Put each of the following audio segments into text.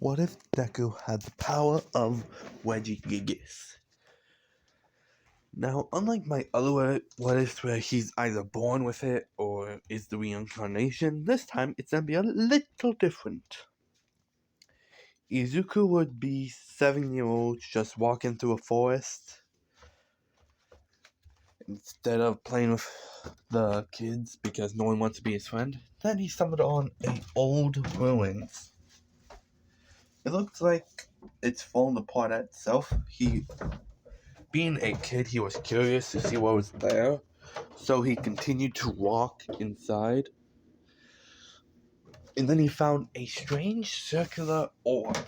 What if Deku had the power of regigigas? Now, unlike my other what ifs where he's either born with it or is the reincarnation, this time it's gonna be a little different. Izuku would be 7-year-old just walking through a forest. Instead of playing with the kids because no one wants to be his friend, then he stumbled on a old ruins. It looks like it's fallen apart at itself. Being a kid, he was curious to see what was there, so he continued to walk inside. And then he found a strange circular orb.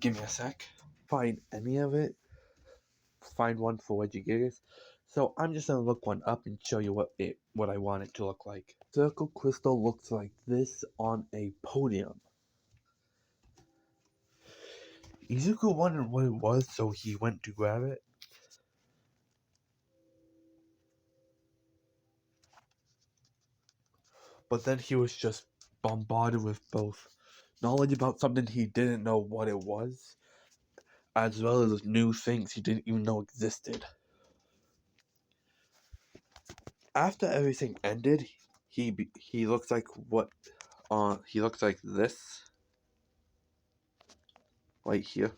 Give me a sec. Find any of it. Find one for regigigas. So I'm just gonna look one up and show you what I want it to look like. Circle crystal looks like this on a podium. Izuku wondered what it was, so he went to grab it. But then he was just bombarded with both knowledge about something he didn't know what it was, as well as new things he didn't even know existed. After everything ended, he looks like he looks like this right here.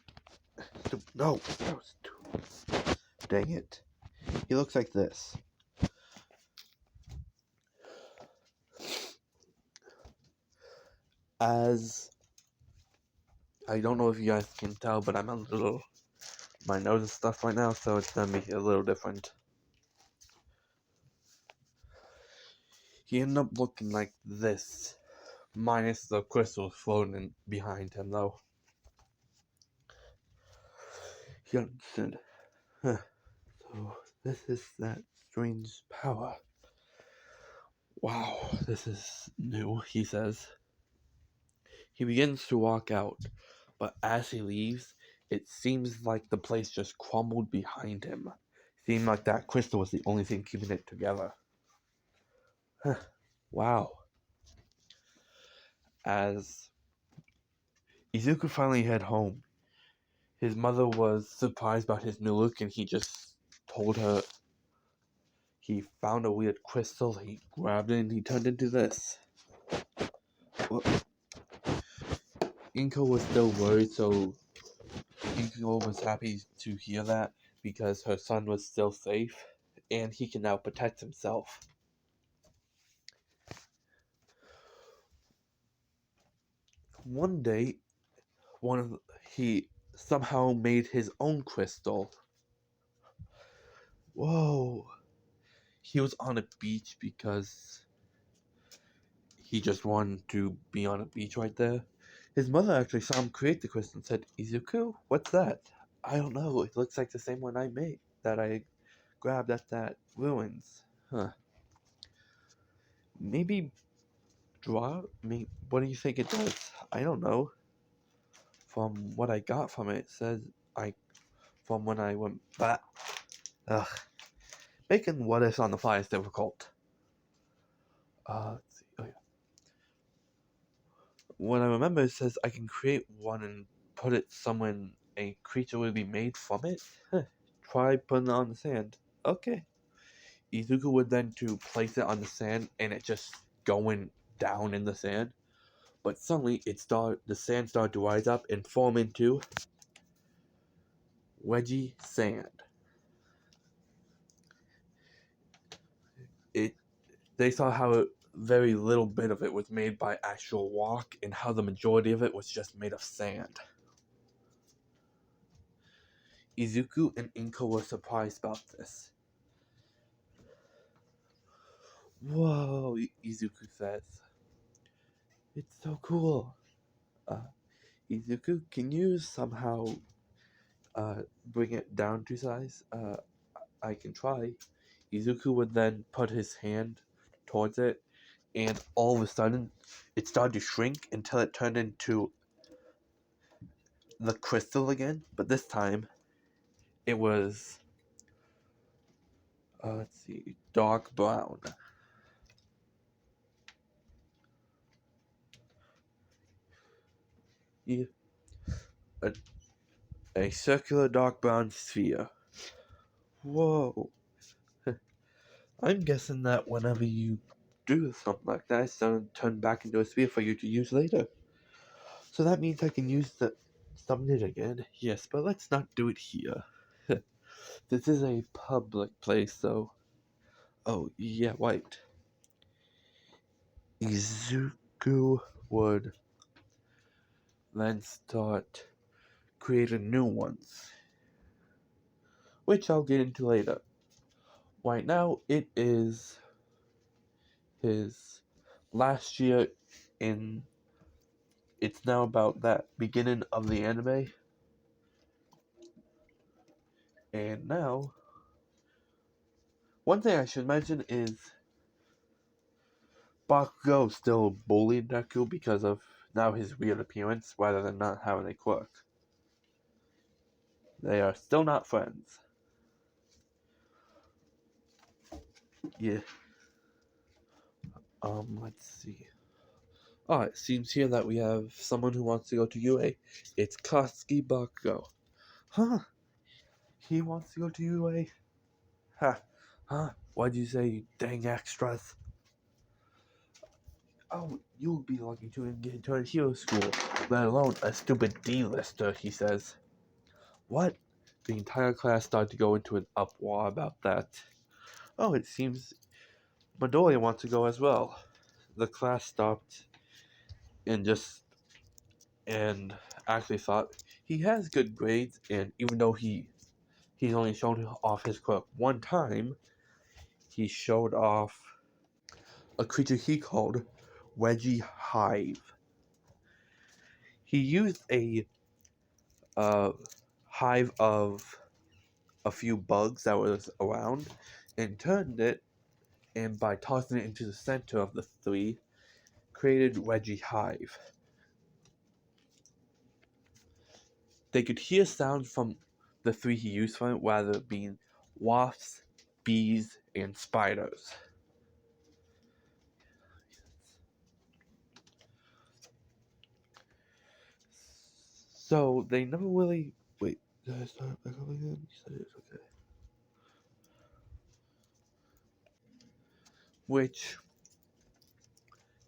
No, that was dang it. He looks like this. As I don't know if you guys can tell, but I'm a little my nose and stuff right now, so it's gonna be a little different. He ended up looking like this, minus the crystals floating behind him, though. He understood. Huh. So this is that strange power. Wow, this is new, he says. He begins to walk out, but as he leaves, it seems like the place just crumbled behind him. Seemed like that crystal was the only thing keeping it together. Huh. Wow. As Izuku finally head home, his mother was surprised about his new look and he just told her he found a weird crystal, he grabbed it and he turned into this. Inko was still worried, so Inko was happy to hear that because her son was still safe and he can now protect himself. One day, he somehow made his own crystal. Whoa! He was on a beach because he just wanted to be on a beach right there. His mother actually saw him create the crystal and said, "Izuku, what's that?" "I don't know. It looks like the same one I made that I grabbed at that ruins." Huh. Maybe draw? What do you think it does? I don't know. From what I got from it, it says from when I went back. Ugh. Making what ifs on the fly is difficult. Let's see. Oh yeah. What I remember it says I can create one and put it somewhere a creature will be made from it. Huh. Try putting it on the sand. Okay. Izuku would then to place it on the sand and it just going down in the sand. But suddenly the sand started to rise up and form into wedgy sand. They saw how very little bit of it was made by actual rock and how the majority of it was just made of sand. Izuku and Inko were surprised about this. Whoa, Izuku says. It's so cool. Izuku, can you somehow bring it down to size? I can try. Izuku would then put his hand towards it, and all of a sudden, it started to shrink until it turned into the crystal again, but this time, it was, let's see, dark brown. Yeah, a, a circular dark brown sphere. Whoa. I'm guessing that whenever you do something like that, it's going to turn back into a sphere for you to use later. So that means I can use the summon it again. Yes, but let's not do it here. This is a public place, so... Oh, yeah, wait. Izuku would then start creating new ones, which I'll get into later. Right now, it is his last year in... It's now about that beginning of the anime. And now, one thing I should mention is Bakugo still bullied Deku because of now his weird appearance rather than not having a quirk. They are still not friends. Yeah. Let's see. Oh, it seems here that we have someone who wants to go to UA. It's Katsuki Bakugo. Huh? He wants to go to UA? Ha. Huh? What'd you say, you dang extras? Oh, you'll be lucky to get into a hero school, let alone a stupid D-lister, he says. What? The entire class started to go into an uproar about that. Oh, it seems Midoriya wants to go as well. The class stopped and actually thought he has good grades, and even though he's only shown off his quirk one time, he showed off a creature he called Regigigas. He used a hive of a few bugs that was around and turned it, and by tossing it into the center of the three, created Regigigas. They could hear sounds from the three he used for it, rather being wasps, bees, and spiders. So they never really wait. Did I start back up again? You said it's okay. Which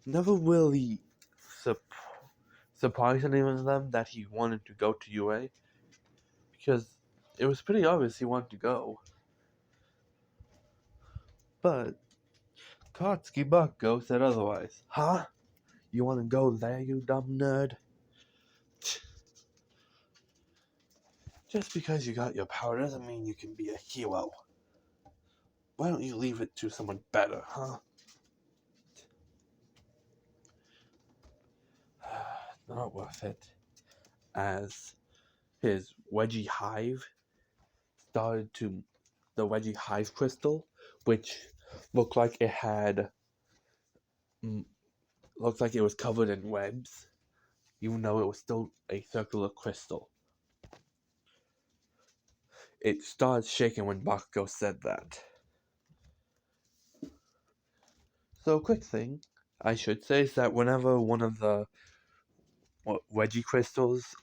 never really surprised any of them that he wanted to go to UA, because it was pretty obvious he wanted to go. But Katsuki Bucko said otherwise. Huh? You want to go there, you dumb nerd? Just because you got your power doesn't mean you can be a hero. Why don't you leave it to someone better, huh? Not worth it. As his wedgie hive started to... The wedgie hive crystal, which looked like it had... looked like it was covered in webs, even though it was still a circular crystal. It started shaking when Bakugo said that. So, quick thing I should say is that whenever one of the wedgie crystals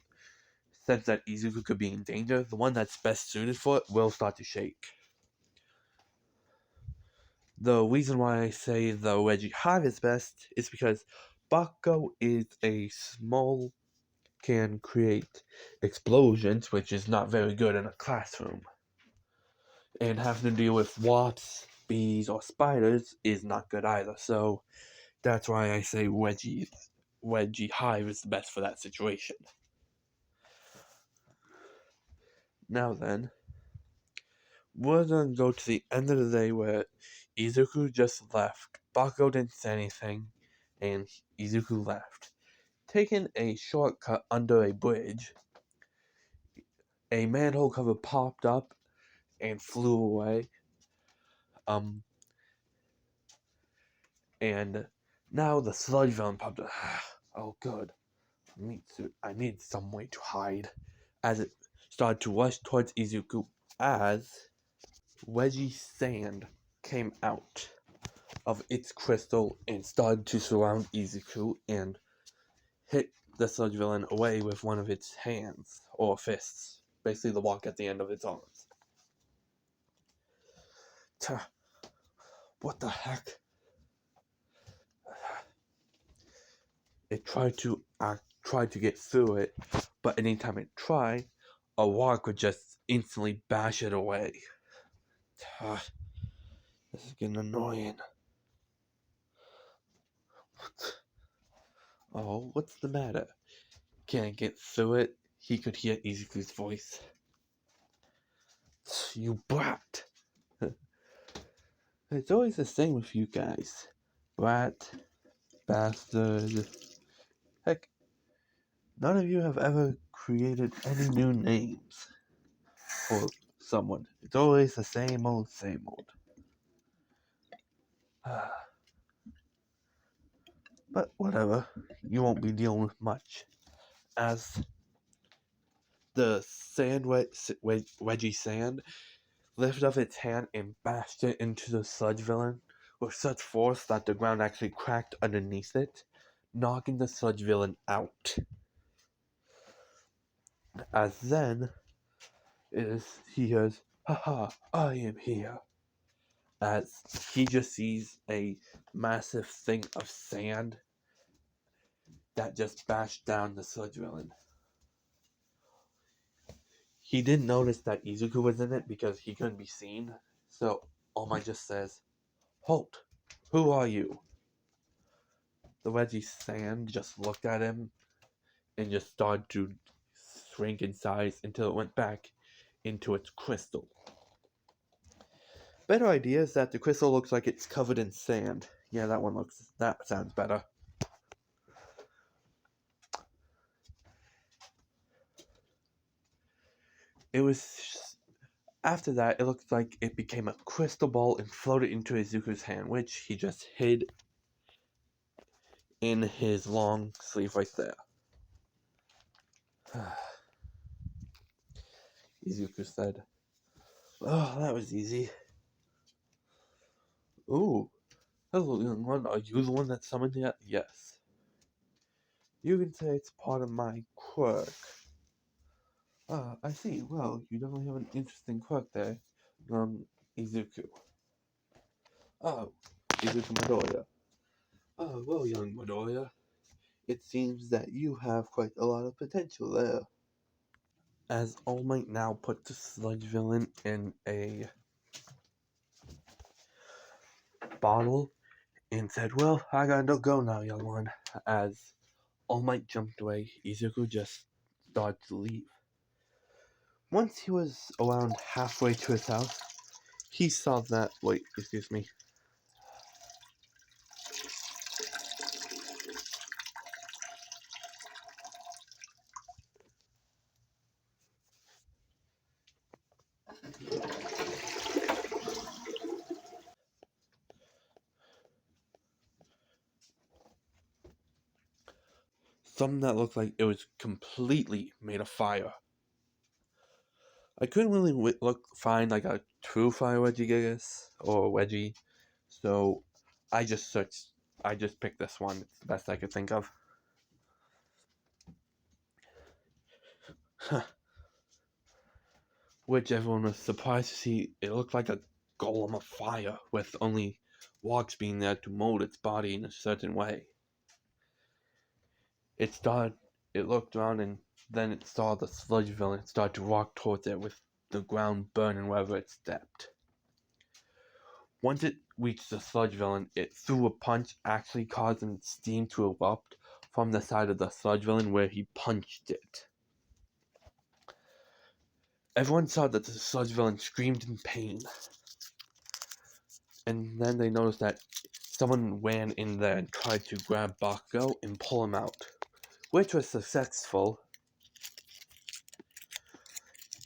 says that Izuku could be in danger, the one that's best suited for it will start to shake. The reason why I say the wedgie hive is best is because Bakugo is a small, can create explosions, which is not very good in a classroom. And having to deal with wasps, bees, or spiders is not good either. So that's why I say wedgie hive is the best for that situation. Now then, we're gonna go to the end of the day where Izuku just left. Bakugo didn't say anything, and Izuku left. Taking a shortcut under a bridge, a manhole cover popped up and flew away. And now the sludge villain popped up. Oh, good. I need some way to hide. As it started to rush towards Izuku, as wedgy sand came out of its crystal and started to surround Izuku and hit the sludge villain away with one of its hands or fists, basically the walk at the end of its arms. What the heck? It tried to get through it, but anytime it tried, a walk would just instantly bash it away. This is getting annoying. Oh, what's the matter? Can't get through it? He could hear Izuku's voice. You brat! It's always the same with you guys. Brat, bastard. Heck, none of you have ever created any new names for someone. It's always the same old, same old. But whatever, you won't be dealing with much. As the wedgie sand lifted up its hand and bashed it into the sludge villain with such force that the ground actually cracked underneath it, knocking the sludge villain out. As then, he hears, "Haha, I am here." As he just sees a massive thing of sand that just bashed down the sludge villain. He didn't notice that Izuku was in it because he couldn't be seen, so All Might just says, "Halt! Who are you?" The wedgie sand just looked at him and just started to shrink in size until it went back into its crystal. Better idea is that the crystal looks like it's covered in sand. Yeah, that sounds better. After that, it looked like it became a crystal ball and floated into Izuku's hand, which he just hid in his long sleeve right there. Izuku said, "Oh, that was easy." "Ooh, hello, young one. Are you the one that summoned it?" "Yes." "You can say it's part of my quirk." "Ah, I see. Well, you definitely have an interesting quirk there, Izuku." "Oh, Izuku Midoriya." "Oh, well, young Midoriya, it seems that you have quite a lot of potential there." As All Might now put the sludge villain in a bottle and said, "Well, I gotta go now, young one." As All Might jumped away, Izuku just started to leave. Once he was around halfway to his house, he saw that. Wait, excuse me. Something that looked like it was completely made of fire. I couldn't really find like a true fire regigigas or wedgie, so I just picked this one. It's the best I could think of. Which everyone was surprised to see. It looked like a golem of fire, with only logs being there to mold its body in a certain way. It looked around, and then it saw the sludge villain. It started to walk towards it with the ground burning wherever it stepped. Once it reached the sludge villain, it threw a punch, actually causing steam to erupt from the side of the sludge villain where he punched it. Everyone saw that the sludge villain screamed in pain. And then they noticed that someone ran in there and tried to grab Bakugo and pull him out, which was successful.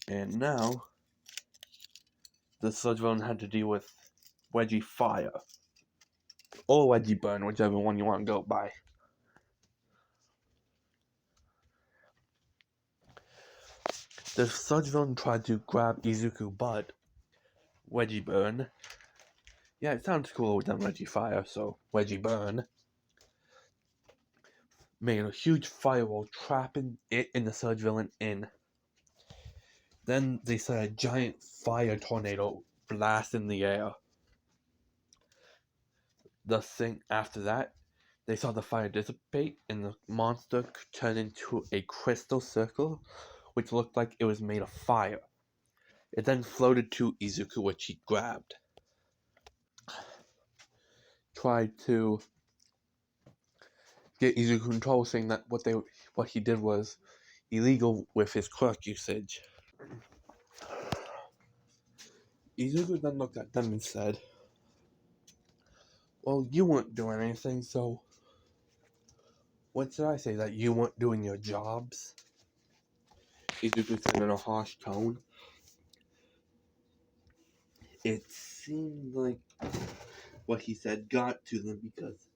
And now, the sludge villain had to deal with Wedgie Fire. Or Wedgie Burn, whichever one you want to go by. The sludge villain tried to grab Izuku, but Wedgie Burn. Yeah, it sounds cooler than Wedgie Fire, so Wedgie Burn made a huge firewall trapping it in the Surge Villain Inn. Then they saw a giant fire tornado blast in the air. The thing after that, they saw the fire dissipate and the monster turn into a crystal circle, which looked like it was made of fire. It then floated to Izuku, which he grabbed. Tried to get Izuku in trouble, saying that what he did was illegal with his quirk usage. Izuku then looked at them and said, "Well, you weren't doing anything, so what should I say, that you weren't doing your jobs?" Izuku said in a harsh tone. It seemed like what he said got to them, because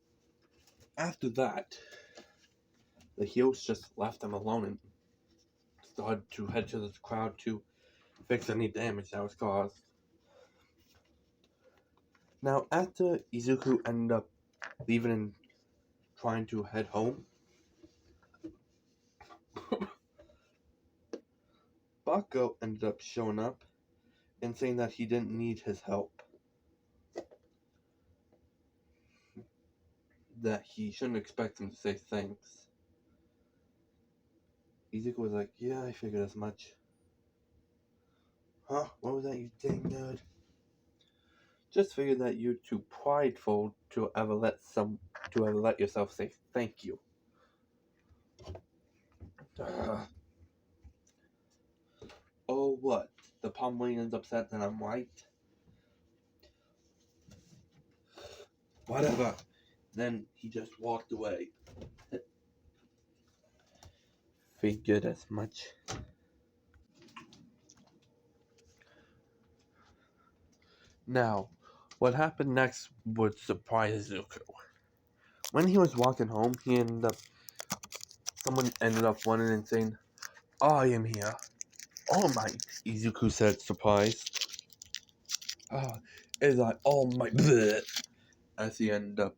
after that, the heels just left them alone and started to head to the crowd to fix any damage that was caused. Now, after Izuku ended up leaving and trying to head home, Bako ended up showing up and saying that he didn't need his help. That he shouldn't expect him to say thanks. Izuku was like, "Yeah, I figured as much." Huh? What was that, you dang nerd? Just figured that you're too prideful to ever let yourself say thank you. Oh, what? The Pomeranian's upset that I'm white? Whatever. Then he just walked away. Figured as much. Now, what happened next would surprise Zuko. When he was walking home, someone ended up running and saying, "I am here." "All Might," Izuku said, surprised. It's like All Might, bleh, as he ended up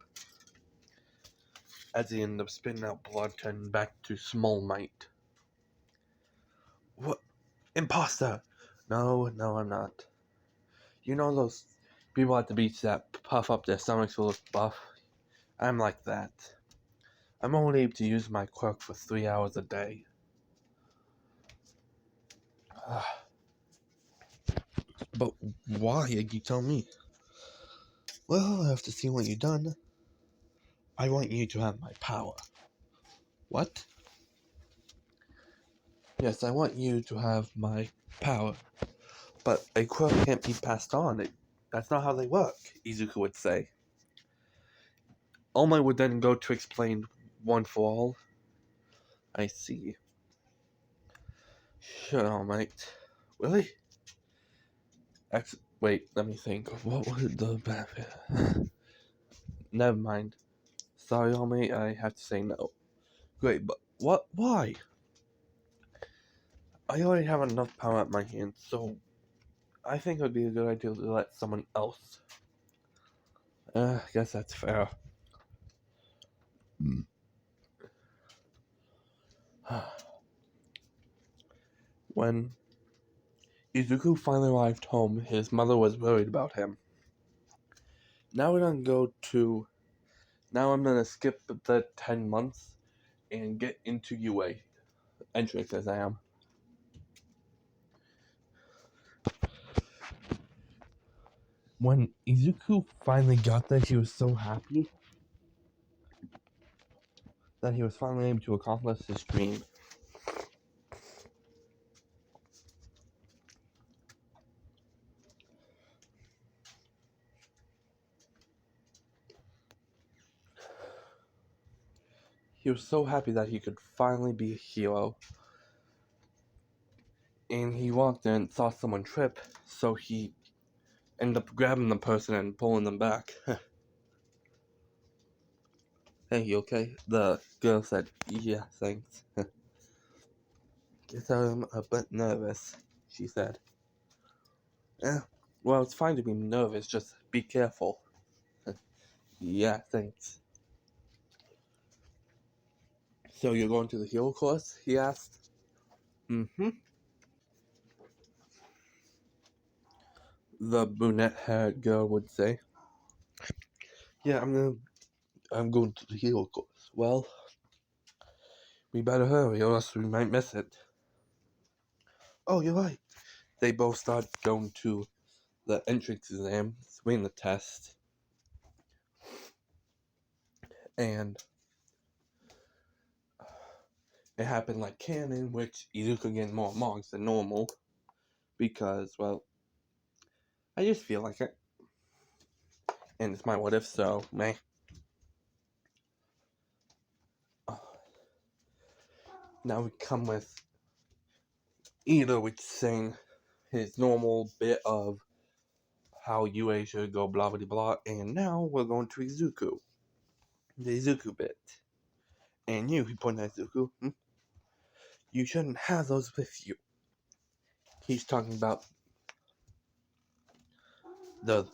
spitting out blood, turning back to Small Might. "What? Imposter!" No, I'm not. You know those people at the beach that puff up their stomachs to look buff? I'm like that. I'm only able to use my quirk for 3 hours a day. But why, you tell me? Well, I have to see what you've done. I want you to have my power. What? Yes, I want you to have my power. But a quirk can't be passed on. That's not how they work, Izuku would say. All Might would then go to explain one for all. I see. Sure, All Might. Really? Wait, let me think. What was the benefit? Never mind. Sorry, All Might, I have to say no. Great, but what? Why? I already have enough power at my hands, so I think it would be a good idea to let someone else. I guess that's fair. When Izuku finally arrived home, his mother was worried about him. Now I'm gonna skip the 10 months and get into UA entrance exam. When Izuku finally got there, he was so happy that he was finally able to accomplish his dream. He was so happy that he could finally be a hero. And he walked in and saw someone trip, so he ended up grabbing the person and pulling them back. "Hey, you okay?" The girl said, "Yeah, thanks." "Guess I'm a bit nervous," she said. Well, it's fine to be nervous, just be careful." "Yeah, thanks." So you're going to the hero course? He asked. Mm-hmm. The brunette-haired girl would say. Yeah, I'm going to the hero course. Well, we better hurry or else we might miss it. Oh, you're right. They both start going to the entrance exam, swing the test, and it happened like canon, which Izuku getting more marks than normal, because, well, I just feel like it. And it's my what if so, meh. Now we come with Ida, which is saying his normal bit of how UA should go blah blah blah, and now we're going to Izuku. The Izuku bit. And you, he pointed at Izuku, you shouldn't have those with you. He's talking about the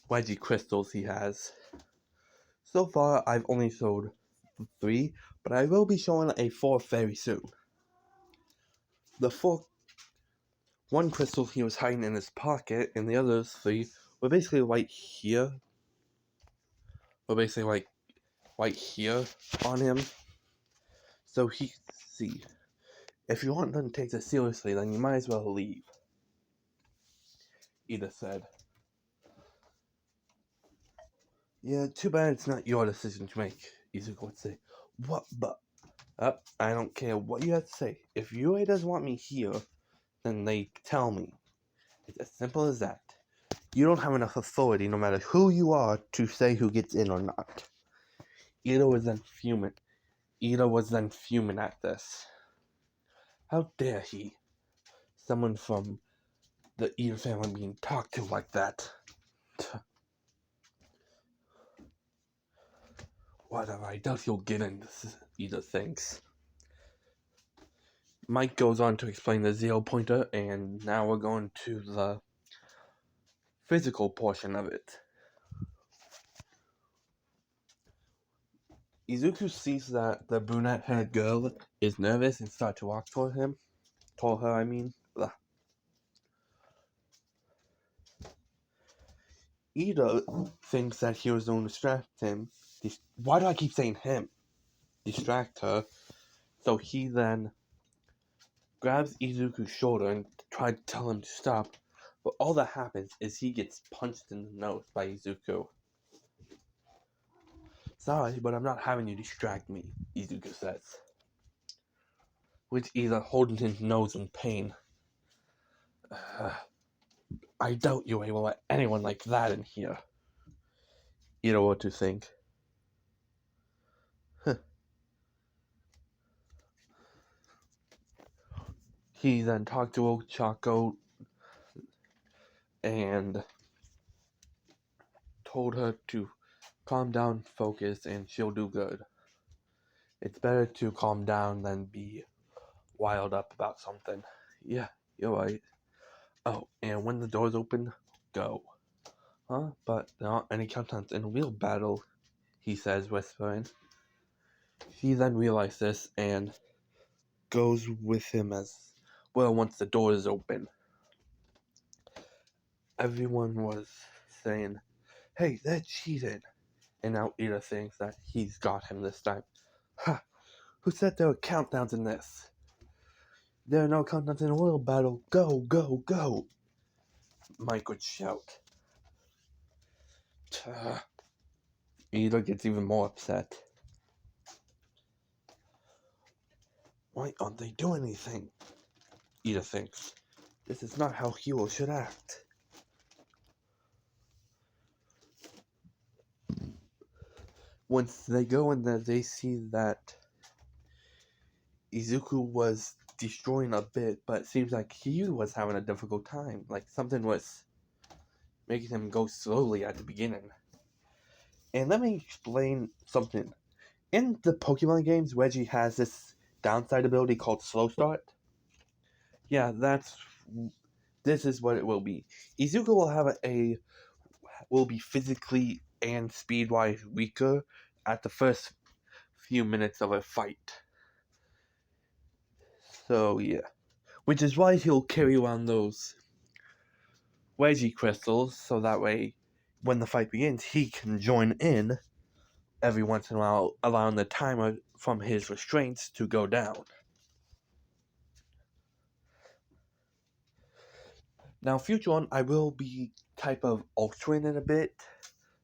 wedgie crystals he has. So far, I've only showed 3, but I will be showing a 4th very soon. The 4th, one crystal he was hiding in his pocket, and the other 3 were basically right here. Were basically like right here on him. So see, if you want them to take this seriously, then you might as well leave. Ida said. Yeah, too bad it's not your decision to make, Izuku would say. What, but? I don't care what you have to say. If UA doesn't want me here, then they tell me. It's as simple as that. You don't have enough authority, no matter who you are, to say who gets in or not. Ida was then fuming. At this. How dare he? Someone from the Ida family being talked to like that. Whatever, I doubt he'll get in, Ida thinks. Mike goes on to explain the Zero Pointer, and now we're going to the physical portion of it. Izuku sees that the brunette-haired girl is nervous and starts to walk toward her. Ugh. Ida thinks that he was going to distract him. Why do I keep saying him? Distract her. So he then grabs Izuku's shoulder and tries to tell him to stop. But all that happens is he gets punched in the nose by Izuku. Sorry, but I'm not having you distract me, Izuku says. Which Ida holding his nose in pain. I doubt you will let anyone like that in here. You know what to think. He then talked to Ochako and told her to calm down, focus, and she'll do good. It's better to calm down than be wild up about something. Yeah, you're right. Oh, and when the doors open, go. Huh? But there aren't any countdowns in a real battle, he says, whispering. She then realizes this and goes with him as well once the door is open. Everyone was saying, hey, they're cheating. And now Ida thinks that he's got him this time. Ha! Who said there were countdowns in this? There are no countdowns in a real battle. Go, go, go! Mike would shout. Ida gets even more upset. Why aren't they doing anything? Ida thinks. This is not how heroes should act. Once they go in there, they see that Izuku was destroying a bit, but it seems like he was having a difficult time. Like something was making him go slowly at the beginning. And let me explain something. In the Pokemon games, Reggie has this downside ability called Slow Start. Yeah, this is what it will be. Izuku will be physically and speed-wise weaker at the first few minutes of a fight. So yeah, which is why he'll carry around those Reggie crystals, so that way, when the fight begins, he can join in every once in a while, allowing the timer from his restraints to go down. Now, future on, I will be type of altering it a bit,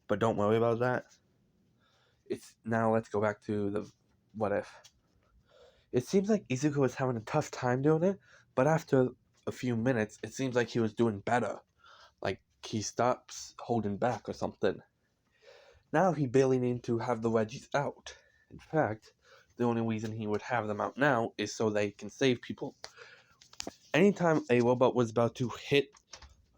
but don't worry about that. Now let's go back to the what if. It seems like Izuku was having a tough time doing it, but after a few minutes, it seems like he was doing better. Like he stops holding back or something. Now he barely needs to have the Reggies out. In fact, the only reason he would have them out now is so they can save people. Anytime a robot was about to hit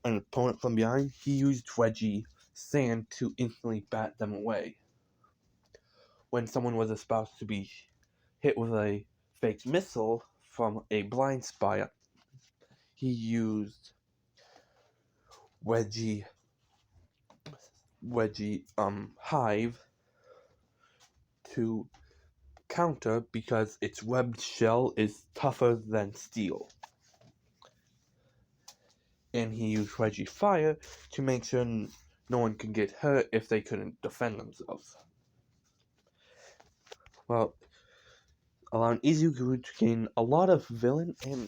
an opponent from behind, he used Reggie sand to instantly bat them away. When someone was about to be hit with a fake missile from a blind spot, he used Reggie Hive to counter because its webbed shell is tougher than steel. And he used Reggie Fire to make sure no one can get hurt if they couldn't defend themselves. Well, allowing Izuku to gain a lot of villain and